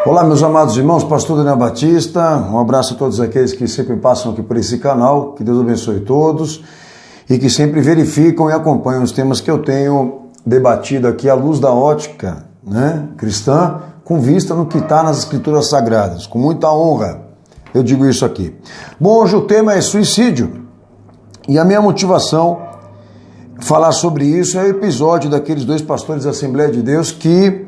Olá, meus amados irmãos, pastor Daniel Batista, um abraço a todos aqueles que sempre passam aqui por esse canal, que Deus abençoe todos e que sempre verificam e acompanham os temas que eu tenho debatido aqui à luz da ótica, cristã, com vista no que está nas Escrituras Sagradas, com muita honra, eu digo isso aqui. Bom, hoje o tema é suicídio e a minha motivação falar sobre isso é o episódio daqueles dois pastores da Assembleia de Deus que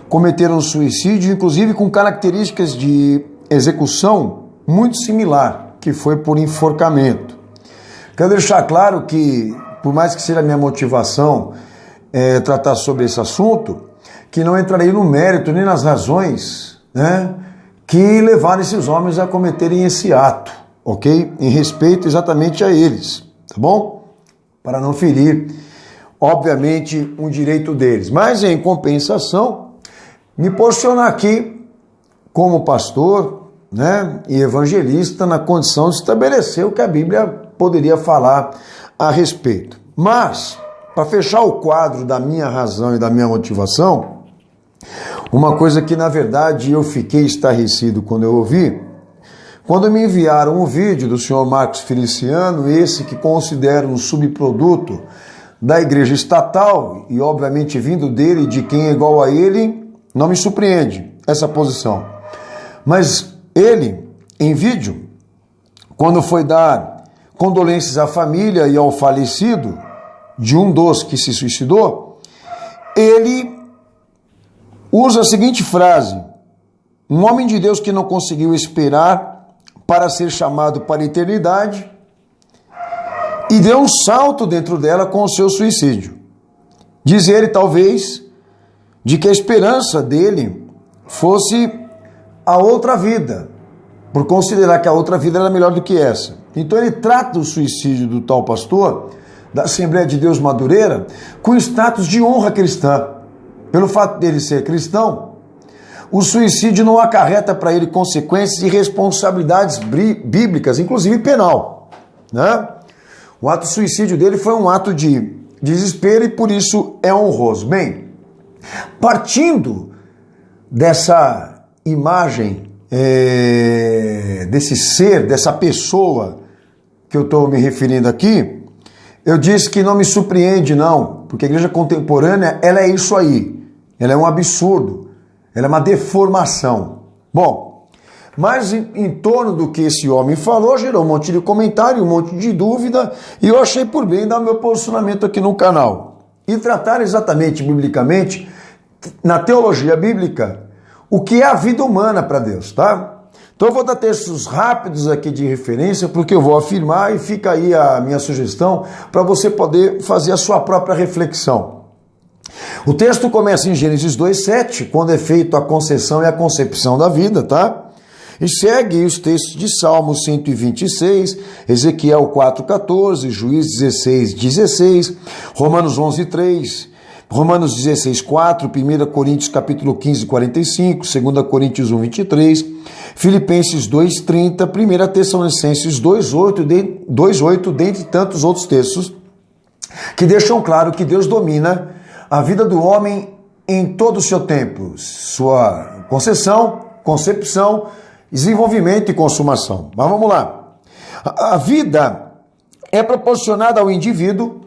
cometeram suicídio, inclusive com características de execução muito similar, que foi por enforcamento. Quero deixar claro que, por mais que seja a minha motivação tratar sobre esse assunto, que não entrarei no mérito nem nas razões que levaram esses homens a cometerem esse ato, ok? Em respeito exatamente a eles, tá bom? Para não ferir, obviamente, um direito deles. Mas, em compensação, me posicionar aqui como pastor e evangelista na condição de estabelecer o que a Bíblia poderia falar a respeito. Mas, para fechar o quadro da minha razão e da minha motivação, uma coisa que na verdade eu fiquei estarrecido quando eu ouvi, quando me enviaram um vídeo do senhor Marcos Feliciano, esse que considero um subproduto da igreja estatal e obviamente vindo dele, de quem é igual a ele, não me surpreende essa posição. Mas ele, em vídeo, quando foi dar condolências à família e ao falecido de um dos que se suicidou, ele usa a seguinte frase: um homem de Deus que não conseguiu esperar para ser chamado para a eternidade e deu um salto dentro dela com o seu suicídio. Diz ele, talvez, de que a esperança dele fosse a outra vida, por considerar que a outra vida era melhor do que essa. Então ele trata o suicídio do tal pastor da Assembleia de Deus Madureira com status de honra cristã. Pelo fato dele ser cristão, o suicídio não acarreta para ele consequências e responsabilidades bíblicas, inclusive penal. O ato de suicídio dele foi um ato de desespero e por isso é honroso. Bem, partindo dessa imagem, desse ser, dessa pessoa que eu estou me referindo aqui, eu disse que não me surpreende não, porque a igreja contemporânea, ela é isso aí, ela é um absurdo, ela é uma deformação. Bom, mas em torno do que esse homem falou, gerou um monte de comentário, um monte de dúvida, e eu achei por bem dar meu posicionamento aqui no canal e tratar exatamente, biblicamente, na teologia bíblica, o que é a vida humana para Deus, tá? Então eu vou dar textos rápidos aqui de referência, porque eu vou afirmar e fica aí a minha sugestão para você poder fazer a sua própria reflexão. O texto começa em Gênesis 2:7, quando é feito a concessão e a concepção da vida, tá? E segue os textos de Salmo 126, Ezequiel 4:14, Juízes 16:16, Romanos 11:3, Romanos 16:4, 1 Coríntios capítulo 15, 45, 2 Coríntios 1, 23, Filipenses 2:30, 1 Tessalonicenses 2:8, dentre tantos outros textos, que deixam claro que Deus domina a vida do homem em todo o seu tempo, sua concessão, concepção, desenvolvimento e consumação. Mas vamos lá. A vida é proporcionada ao indivíduo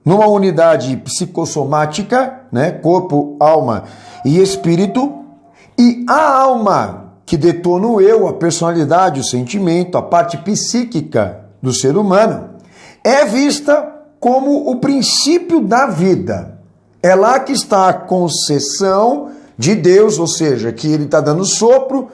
numa unidade psicossomática, corpo, alma e espírito, e a alma, que detona o eu, a personalidade, o sentimento, a parte psíquica do ser humano, é vista como o princípio da vida. É lá que está a concessão de Deus, ou seja, que ele está dando sopro,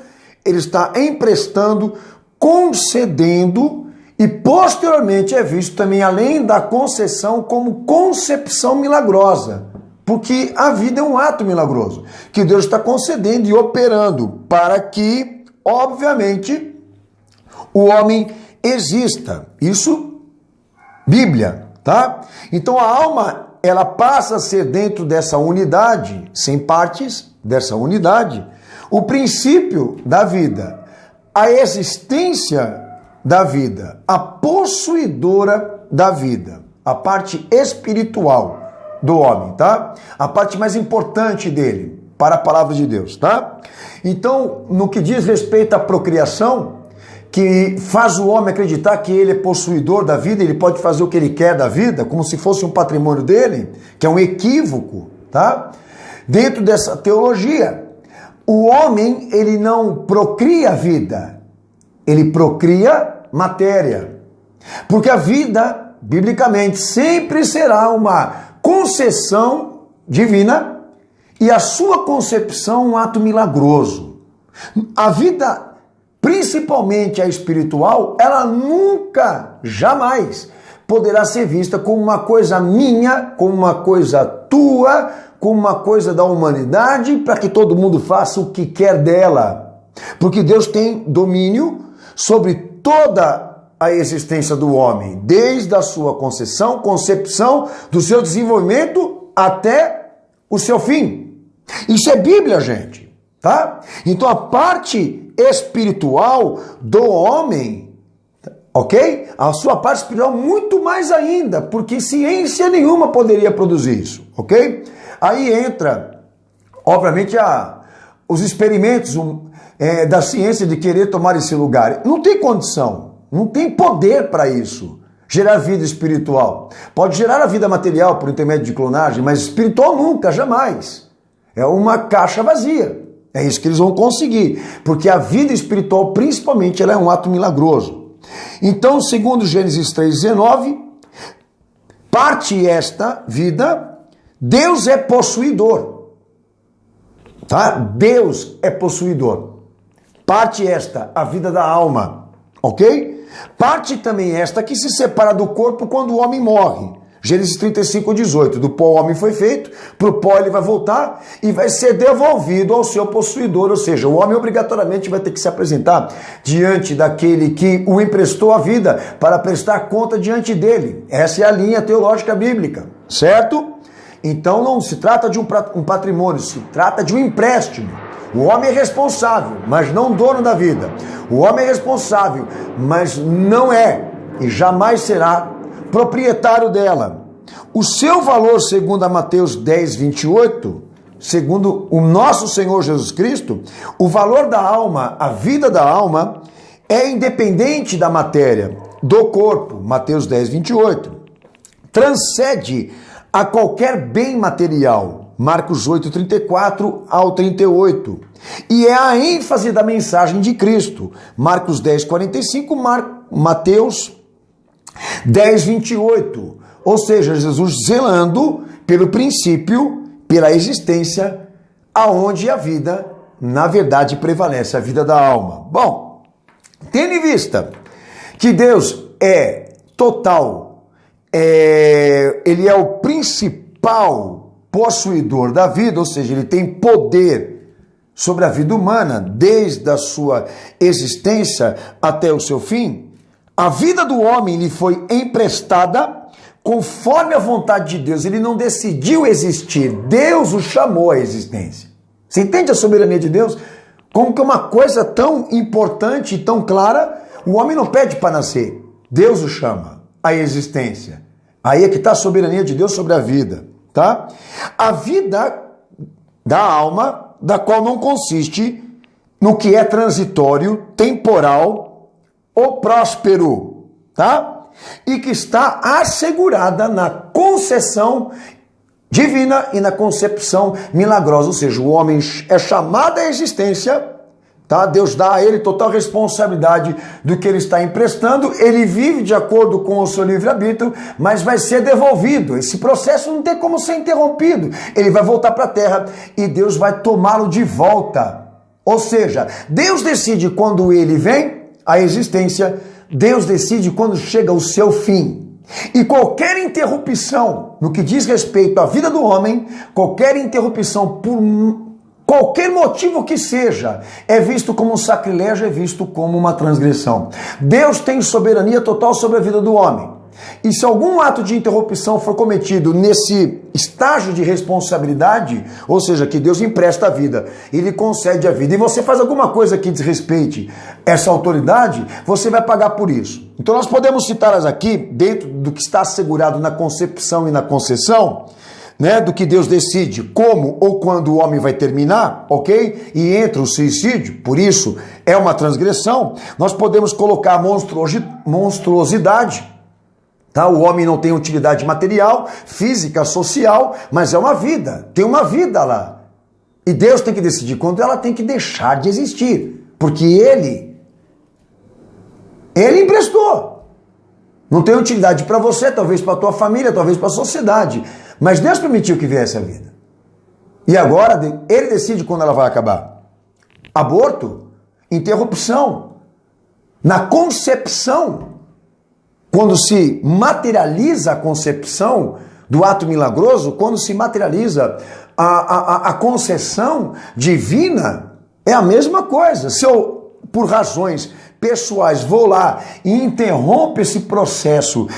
ele está emprestando, concedendo, e posteriormente é visto também, além da concessão, como concepção milagrosa. Porque a vida é um ato milagroso, que Deus está concedendo e operando para que, obviamente, o homem exista. Isso, Bíblia, tá? Então a alma, ela passa a ser dentro dessa unidade, sem partes dessa unidade, o princípio da vida, a existência da vida, a possuidora da vida, a parte espiritual do homem, tá? A parte mais importante dele. para a palavra de Deus, tá? Então, no que diz respeito à procriação, que faz o homem acreditar que ele é possuidor da vida, ele pode fazer o que ele quer da vida, como se fosse um patrimônio dele, que é um equívoco, tá? Dentro dessa teologia, o homem, ele não procria vida, ele procria matéria. Porque a vida, biblicamente, sempre será uma concessão divina e a sua concepção um ato milagroso. A vida, principalmente a espiritual, ela nunca, jamais poderá ser vista como uma coisa minha, como uma coisa tua, como uma coisa da humanidade, para que todo mundo faça o que quer dela. Porque Deus tem domínio sobre toda a existência do homem, desde a sua concepção, do seu desenvolvimento até o seu fim. Isso é Bíblia, gente, tá? Então a parte espiritual do homem, ok? A sua parte espiritual muito mais ainda, porque ciência nenhuma poderia produzir isso, ok? Aí entra, obviamente, os experimentos da ciência de querer tomar esse lugar. Não tem condição, não tem poder para isso. Gerar vida espiritual. Pode gerar a vida material por intermédio de clonagem, mas espiritual nunca, jamais. É uma caixa vazia. É isso que eles vão conseguir. Porque a vida espiritual, principalmente, ela é um ato milagroso. Então, segundo Gênesis 3,19, parte esta vida, Deus é possuidor. Tá? Deus é possuidor. Parte esta, a vida da alma. Ok? Parte também esta que se separa do corpo quando o homem morre. Gênesis 35:18. Do pó o homem foi feito, para o pó ele vai voltar e vai ser devolvido ao seu possuidor. Ou seja, o homem obrigatoriamente vai ter que se apresentar diante daquele que o emprestou a vida para prestar conta diante dele. Essa é a linha teológica bíblica, certo? Então não se trata de um patrimônio, se trata de um empréstimo. O homem é responsável, mas não dono da vida. O homem é responsável, mas não é e jamais será proprietário dela. O seu valor, segundo a Mateus 10:28, segundo o nosso Senhor Jesus Cristo, o valor da alma, a vida da alma, é independente da matéria, do corpo, Mateus 10:28. Transcende a qualquer bem material, Marcos 8:34 ao 38. E é a ênfase da mensagem de Cristo, Marcos 10:45, Mateus 10:28. Ou seja, Jesus zelando pelo princípio, pela existência, aonde a vida, na verdade, prevalece, a vida da alma. Bom, tendo em vista que Deus é total, ele é o principal possuidor da vida, ou seja, ele tem poder sobre a vida humana, desde a sua existência até o seu fim. A vida do homem lhe foi emprestada conforme a vontade de Deus. Ele não decidiu existir, Deus o chamou à existência. Você entende a soberania de Deus? Como que uma coisa tão importante e tão clara, o homem não pede para nascer, Deus o chama à existência. Aí é que está a soberania de Deus sobre a vida, tá? A vida da alma, da qual não consiste no que é transitório, temporal ou próspero, tá? E que está assegurada na concessão divina e na concepção milagrosa, ou seja, o homem é chamado à existência, tá? Deus dá a ele total responsabilidade do que ele está emprestando, ele vive de acordo com o seu livre-arbítrio, mas vai ser devolvido. Esse processo não tem como ser interrompido. Ele vai voltar para a terra e Deus vai tomá-lo de volta. Ou seja, Deus decide quando ele vem à existência, Deus decide quando chega o seu fim. E qualquer interrupção no que diz respeito à vida do homem, qualquer interrupção por qualquer motivo que seja, é visto como um sacrilégio, é visto como uma transgressão. Deus tem soberania total sobre a vida do homem. E se algum ato de interrupção for cometido nesse estágio de responsabilidade, ou seja, que Deus empresta a vida, Ele concede a vida, e você faz alguma coisa que desrespeite essa autoridade, você vai pagar por isso. Então nós podemos citá-las aqui, dentro do que está assegurado na concepção e na concessão, né, do que Deus decide como ou quando o homem vai terminar, ok? E entra o suicídio, por isso é uma transgressão, nós podemos colocar monstruosidade. Tá? O homem não tem utilidade material, física, social, mas é uma vida, tem uma vida lá. E Deus tem que decidir quando ela tem que deixar de existir, porque Ele emprestou. Não tem utilidade para você, talvez para a tua família, talvez para a sociedade. Mas Deus permitiu que viesse a vida. E agora Ele decide quando ela vai acabar. Aborto, interrupção. Na concepção, quando se materializa a concepção do ato milagroso, quando se materializa a concessão divina, é a mesma coisa. Se eu, por razões pessoais, vou lá e interrompo esse processo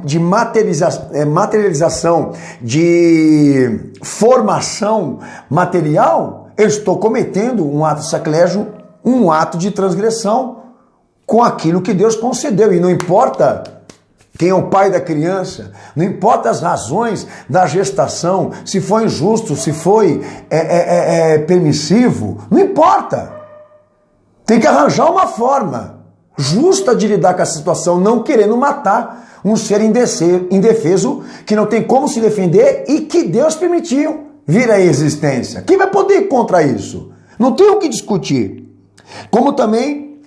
de materialização, de formação material, eu estou cometendo um ato de sacrilégio, um ato de transgressão com aquilo que Deus concedeu. E não importa quem é o pai da criança, não importa as razões da gestação, se foi injusto, se foi permissivo, não importa. Tem que arranjar uma forma justa de lidar com a situação, não querendo matar um ser indefeso que não tem como se defender e que Deus permitiu vir à existência. Quem vai poder ir contra isso? Não tem o que discutir. Como também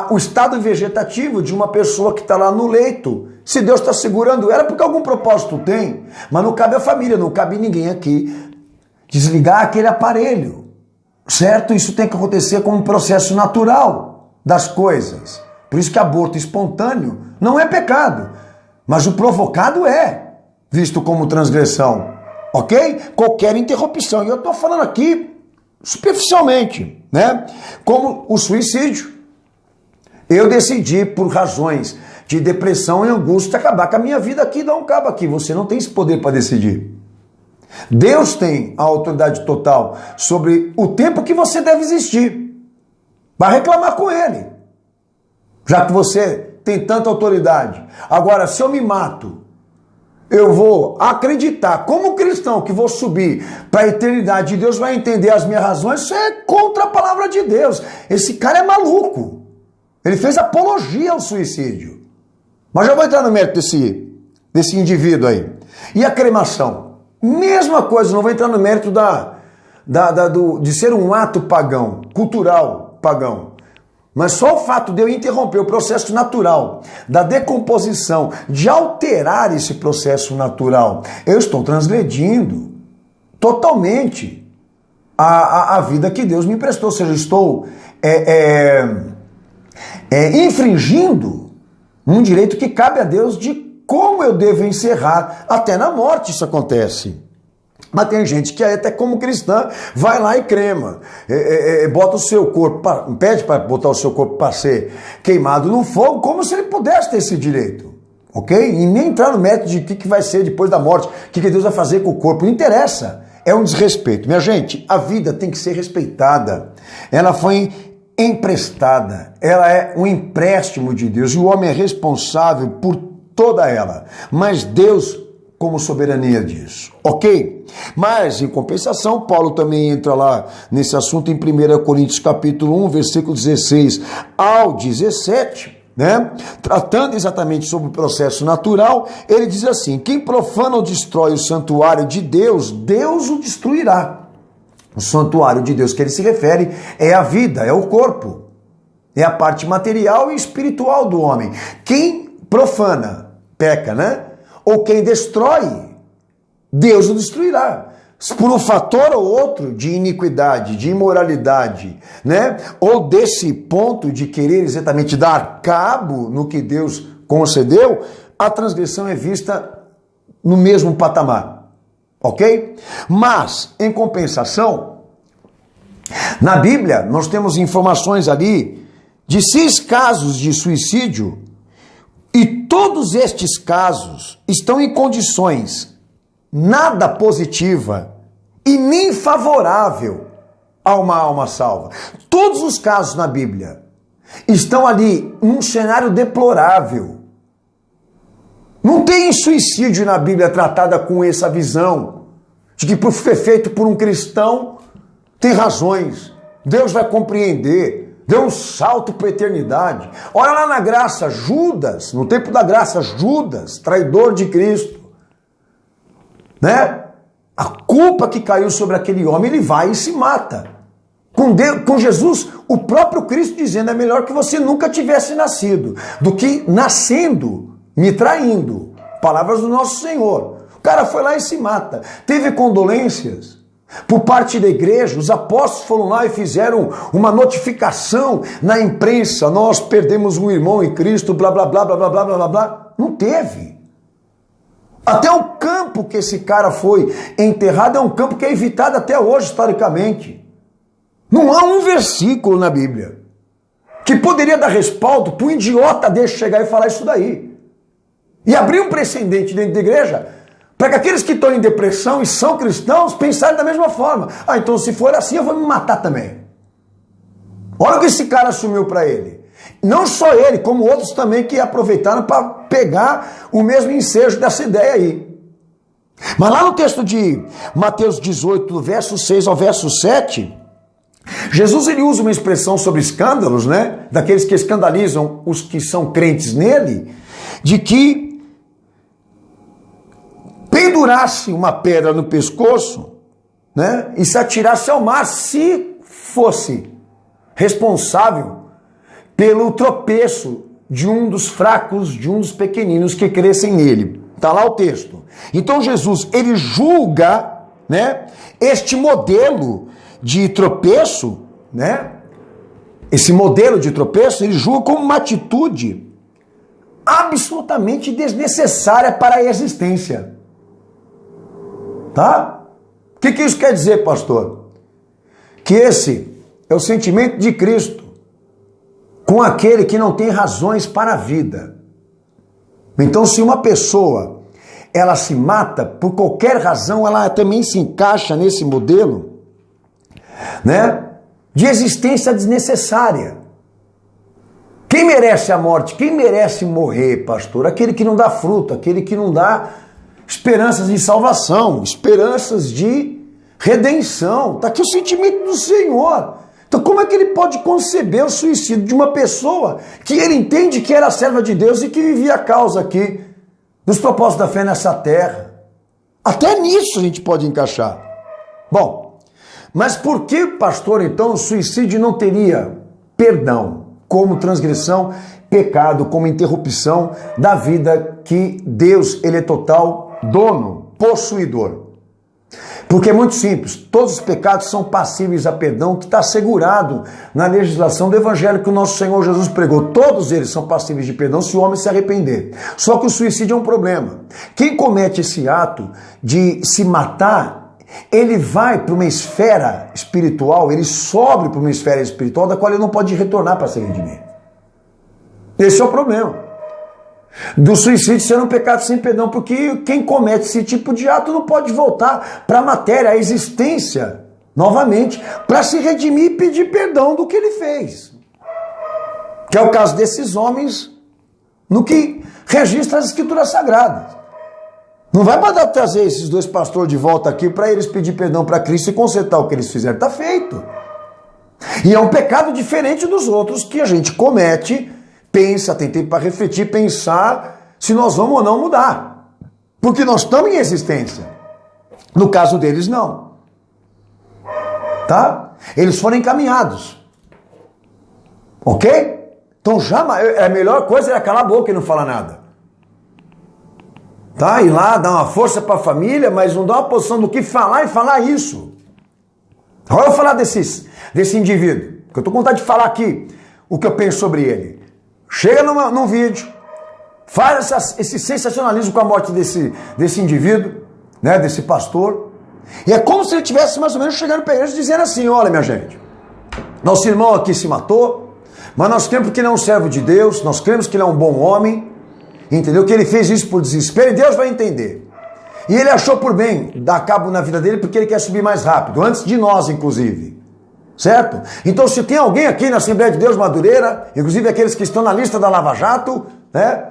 o estado vegetativo de uma pessoa que está lá no leito. Se Deus está segurando ela, porque algum propósito tem. Mas não cabe a família, não cabe ninguém aqui desligar aquele aparelho. Certo? Isso tem que acontecer como um processo natural das coisas. Por isso que aborto espontâneo não é pecado, mas o provocado é visto como transgressão, ok? Qualquer interrupção. E eu estou falando aqui superficialmente, né? Como o suicídio. Eu decidi, por razões de depressão e angústia, acabar com a minha vida aqui, dar um cabo aqui. Você não tem esse poder para decidir. Deus tem a autoridade total sobre o tempo que você deve existir. Vai reclamar com Ele, já que você tem tanta autoridade. Agora, se eu me mato, eu vou acreditar como cristão que vou subir para a eternidade e Deus vai entender as minhas razões, isso é contra a palavra de Deus. Esse cara é maluco. Ele fez apologia ao suicídio. Mas já vou entrar no mérito desse indivíduo aí. E a cremação? Mesma coisa, não vou entrar no mérito de ser um ato pagão, cultural pagão. Mas só o fato de eu interromper o processo natural da decomposição, de alterar esse processo natural, eu estou transgredindo totalmente a vida que Deus me emprestou. Ou seja, estou infringindo um direito que cabe a Deus de como eu devo encerrar. Até na morte isso acontece. Mas tem gente que até como cristã vai lá e crema, bota o seu corpo, pede para botar o seu corpo para ser queimado no fogo, como se ele pudesse ter esse direito, ok? E nem entrar no método de o que vai ser depois da morte, o que Deus vai fazer com o corpo, não interessa, é um desrespeito. Minha gente, a vida tem que ser respeitada, ela foi emprestada, ela é um empréstimo de Deus e o homem é responsável por toda ela, mas Deus como soberania disso, ok? Mas, em compensação, Paulo também entra lá nesse assunto em 1 Coríntios capítulo 1, versículo 16 ao 17, né? Tratando exatamente sobre o processo natural, ele diz assim: quem profana ou destrói o santuário de Deus, Deus o destruirá. O santuário de Deus que ele se refere é a vida, é o corpo, é a parte material e espiritual do homem. Quem profana, peca, né? Ou quem destrói, Deus o destruirá. Por um fator ou outro de iniquidade, de imoralidade, né? Ou desse ponto de querer exatamente dar cabo no que Deus concedeu, a transgressão é vista no mesmo patamar, ok? Mas, em compensação, na Bíblia nós temos informações ali de 6 casos de suicídio. E todos estes casos estão em condições nada positiva e nem favorável a uma alma salva. Todos os casos na Bíblia estão ali num cenário deplorável. Não tem suicídio na Bíblia tratada com essa visão de que por ser feito por um cristão tem razões. Deus vai compreender. Deu um salto para a eternidade. Olha lá na graça, Judas, no tempo da graça, Judas, traidor de Cristo. Né? A culpa que caiu sobre aquele homem, ele vai e se mata. Com Jesus, o próprio Cristo dizendo, é melhor que você nunca tivesse nascido, do que nascendo, me traindo. Palavras do nosso Senhor. O cara foi lá e se mata. Teve condolências por parte da igreja, os apóstolos foram lá e fizeram uma notificação na imprensa, nós perdemos um irmão em Cristo, blá, blá, blá, blá, blá, blá, blá, blá. Não teve. Até o campo que esse cara foi enterrado é um campo que é evitado até hoje, historicamente. Não há um versículo na Bíblia que poderia dar respaldo para um idiota desse chegar e falar isso daí. E abrir um precedente dentro da igreja para que aqueles que estão em depressão e são cristãos pensarem da mesma forma. Ah, então se for assim eu vou me matar também. Olha o que esse cara assumiu para ele. Não só ele, como outros também que aproveitaram para pegar o mesmo ensejo dessa ideia aí. Mas lá no texto de Mateus 18, do verso 6 ao verso 7, Jesus ele usa uma expressão sobre escândalos, né? Daqueles que escandalizam os que são crentes nele, de que pendurasse uma pedra no pescoço, né? E se atirasse ao mar se fosse responsável pelo tropeço de um dos fracos, de um dos pequeninos que crescem nele. Está lá o texto. Então Jesus, ele julga, né, este modelo de tropeço, né, esse modelo de tropeço, ele julga como uma atitude absolutamente desnecessária para a existência. Tá? O que isso quer dizer, pastor? Que esse é o sentimento de Cristo com aquele que não tem razões para a vida. Então, se uma pessoa ela se mata por qualquer razão, ela também se encaixa nesse modelo, né, de existência desnecessária. Quem merece a morte? Quem merece morrer, pastor? Aquele que não dá fruto, aquele que não dá esperanças de salvação, esperanças de redenção. Está aqui o sentimento do Senhor. Então como é que ele pode conceber o suicídio de uma pessoa que ele entende que era serva de Deus e que vivia a causa aqui dos propósitos da fé nessa terra? Até nisso a gente pode encaixar. Bom, mas por que, pastor, então o suicídio não teria perdão como transgressão, pecado, como interrupção da vida que Deus, ele é total dono, possuidor? Porque é muito simples, todos os pecados são passíveis a perdão, que está assegurado na legislação do evangelho que o nosso Senhor Jesus pregou. Todos eles são passíveis de perdão se o homem se arrepender. Só que o suicídio é um problema. Quem comete esse ato de se matar, ele vai para uma esfera espiritual, ele sobe para uma esfera espiritual da qual ele não pode retornar para se redimir. Esse é o problema do suicídio ser um pecado sem perdão, porque quem comete esse tipo de ato não pode voltar para a matéria, a existência, novamente, para se redimir e pedir perdão do que ele fez. Que é o caso desses homens no que registra as Escrituras Sagradas. Não vai mandar trazer esses dois pastores de volta aqui para eles pedir perdão para Cristo e consertar o que eles fizeram. Está feito. E é um pecado diferente dos outros que a gente comete. Pensa, tem tempo para refletir, pensar se nós vamos ou não mudar. Porque nós estamos em existência. No caso deles, não. Tá? Eles foram encaminhados. Ok? Então a melhor coisa é calar a boca e não falar nada. Tá? Ir lá, dar uma força para a família, mas não dá uma posição do que falar e falar isso. Agora eu vou falar desse indivíduo, que eu estou com vontade de falar aqui o que eu penso sobre ele. Chega num vídeo, faz esse sensacionalismo com a morte desse indivíduo, né, desse pastor, e é como se ele tivesse mais ou menos chegando para eles dizendo assim: olha, minha gente, nosso irmão aqui se matou, mas nós cremos que ele é um servo de Deus, nós cremos que ele é um bom homem, entendeu? Que ele fez isso por desespero e Deus vai entender. E ele achou por bem dar cabo na vida dele porque ele quer subir mais rápido, antes de nós, inclusive. Certo? Então, se tem alguém aqui na Assembleia de Deus Madureira, inclusive aqueles que estão na lista da Lava Jato, né?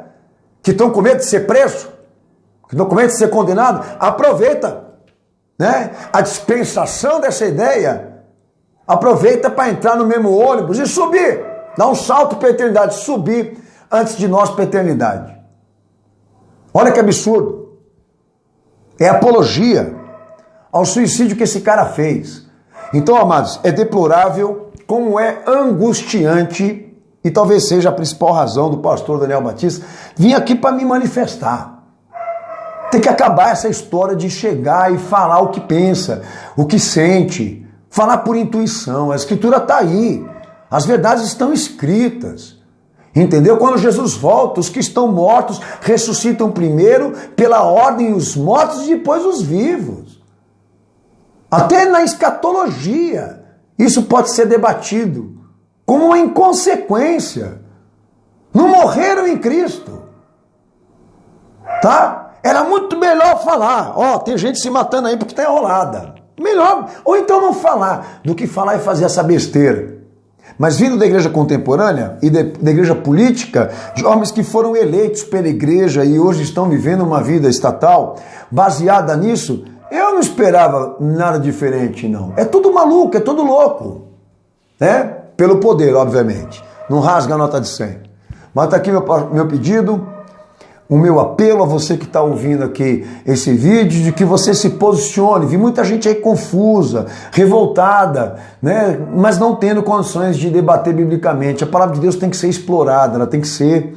que estão com medo de ser preso, que estão com medo de ser condenado, aproveita, né? A dispensação dessa ideia, aproveita para entrar no mesmo ônibus e subir, dar um salto para a eternidade, subir antes de nós para a eternidade. Olha que absurdo. É apologia ao suicídio que esse cara fez. Então, amados, é deplorável, como é angustiante, e talvez seja a principal razão do pastor Daniel Batista vir aqui para me manifestar. Tem que acabar essa história de chegar e falar o que pensa, o que sente, falar por intuição. A escritura está aí, as verdades estão escritas. Entendeu? Quando Jesus volta, os que estão mortos ressuscitam primeiro, pela ordem os mortos e depois os vivos. Até na escatologia, isso pode ser debatido como uma inconsequência. Não morreram em Cristo. Tá? Era muito melhor falar, ó, tem gente se matando aí porque está enrolada. Melhor, ou então não falar, do que falar e fazer essa besteira. Mas vindo da igreja contemporânea e da igreja política, de homens que foram eleitos pela igreja e hoje estão vivendo uma vida estatal, baseada nisso, eu não esperava nada diferente, não. É tudo maluco, é tudo louco. Né? Pelo poder, obviamente. Não rasga a nota de 100. Mas está aqui meu pedido, o meu apelo a você que está ouvindo aqui esse vídeo, de que você se posicione. Vi muita gente aí confusa, revoltada, né? Mas não tendo condições de debater biblicamente. A palavra de Deus tem que ser explorada, ela tem que ser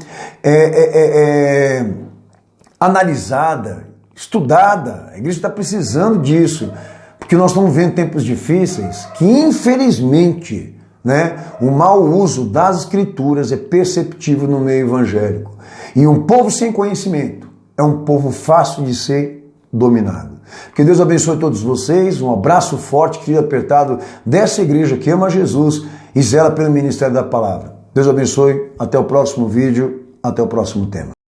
analisada, estudada. A igreja está precisando disso, porque nós estamos vendo tempos difíceis que, infelizmente, né, o mau uso das escrituras é perceptível no meio evangélico. E um povo sem conhecimento é um povo fácil de ser dominado. Que Deus abençoe todos vocês, um abraço forte, querido, apertado dessa igreja que ama Jesus e zela pelo ministério da palavra. Deus abençoe, até o próximo vídeo, até o próximo tema.